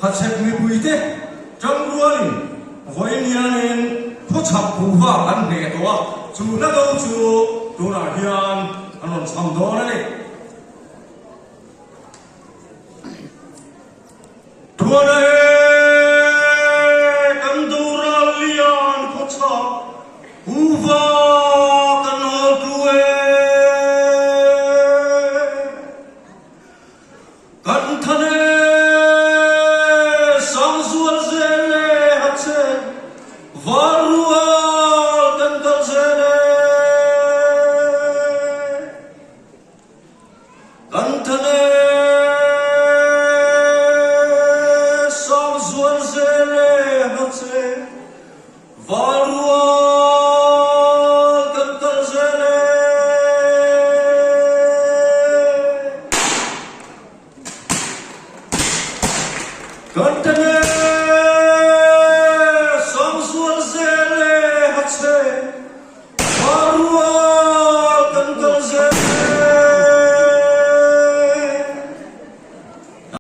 Hacep mi buite trong ruanin voinianen pochap buwa kan ne towa chu na do chu tuna hian anon samdo na le tuana kan duralian pochap buwa kan tuwe kan thane Varual dan kalsene Kantane Samzuan zene hatse Varual dan kalsene Kantane